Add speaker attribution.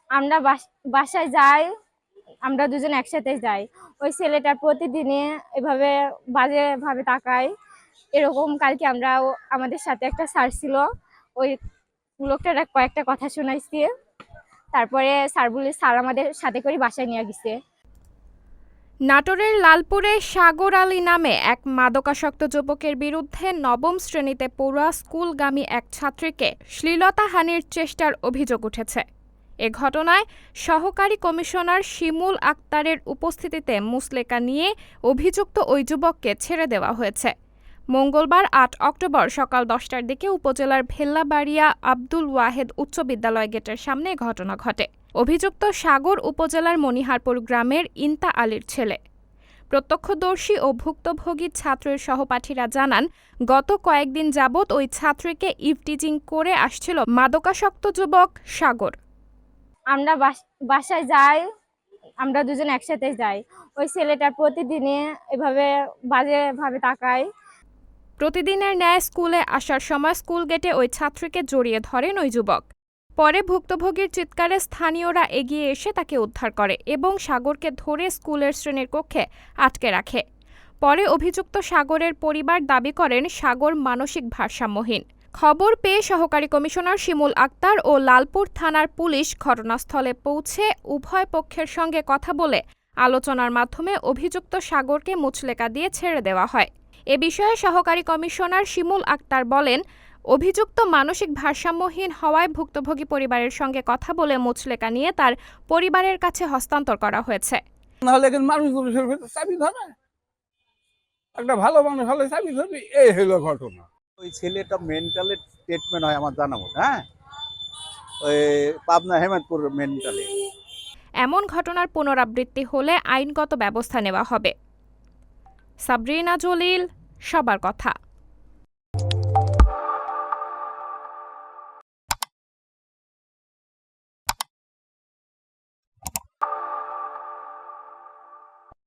Speaker 1: আমরা বাসায় যাই, আমরা দুজন একসাথে যাই। ওই ছেলেটার প্রতিদিনই এভাবে বাজে ভাবে তাকায়। এরকম কালকে আমাদের সাথে একটা স্যার ছিল, ওই লোকটার কয়েকটা কথা শোনাইছি। তারপরে স্যার আমাদের সাথে করে বাসায় নিয়ে গেছে।
Speaker 2: নাটোরের লালপুরে সাগর আলী নামে এক মাদকাসক্ত যুবকের বিরুদ্ধে নবম শ্রেণীতে পড়ুয়া স্কুলগামী এক ছাত্রীকে শ্লীলতাহানির চেষ্টার অভিযোগ উঠেছে। এ ঘটনায় সহকারী কমিশনার শিমুল আক্তারের উপস্থিতিতে মুচলেকা নিয়ে অভিযুক্ত ওই যুবককে ছেড়ে দেওয়া হয়েছে। মঙ্গলবার ৮ অক্টোবর সকাল ১০টার দিকে উপজেলার ভেল্লাবাড়িয়া আব্দুল ওয়াহেদ উচ্চ বিদ্যালয় গেটের সামনে ঘটনা ঘটে। অভিযুক্ত সাগর উপজেলার মনিহারপুর গ্রামের ইন্তা আলীর ছেলে। প্রত্যক্ষদর্শী ও ভুক্তভোগী ছাত্রের সহপাঠীরা জানান, গত কয়েকদিন যাবৎ ওই ছাত্রীকে ইভটিজিং করে আসছিল মাদকাসক্ত যুবক সাগর।
Speaker 1: আমরা বাসায় যাই, আমরা দুজন একসাথে যাই। ওই ছেলেটার প্রতিদিনই এভাবে বাজে ভাবে তাকায়।
Speaker 2: প্রতিদিনের ন্যায় স্কুলে আসার সময় স্কুল গেটে ওই ছাত্রীকে জড়িয়ে ধরেন ওই যুবক। পরে ভুক্তভোগীর চিৎকারে স্থানীয়রা এগিয়ে এসে তাকে উদ্ধার করে এবং সাগরকে ধরে স্কুলের শ্রেণীর কক্ষে আটকে রাখে। পরে অভিযুক্ত সাগরের পরিবার দাবি করেন সাগর মানসিক ভারসাম্যহীন। খবর পেয়ে সহকারী কমিশনার শিমুল আক্তার ও লালপুর থানার পুলিশ ঘটনাস্থলে পৌঁছে উভয় পক্ষের সঙ্গে কথা বলে আলোচনার মাধ্যমে অভিযুক্ত সাগরকে মুচলেকা দিয়ে ছেড়ে দেওয়া হয়। এ বিষয়ে সহকারী কমিশনার শিমুল আক্তার বলেন, অভিযুক্ত মানসিক ভারসাম্যহীন হওয়ায় ভুক্তভোগী পরিবারের সঙ্গে কথা বলে মুচলেকা নিয়ে তার পরিবারের কাছে হস্তান্তর করা হয়েছে।
Speaker 3: একটা ভালো মানুষ হলে চাবি ধরবি, এই হলো ঘটনা।
Speaker 4: ওই ছেলেটা মেন্টালি ট্রিটমেন্ট হয় আমার জানা মতো, হ্যাঁ, ওই পাবনা হেমাদপুর মেন্টালে।
Speaker 2: এমন ঘটনার পুনরাবৃত্তি হলে আইনগত ব্যবস্থা নেওয়া হবে। সাবরিনা জলিল, সবার কথা।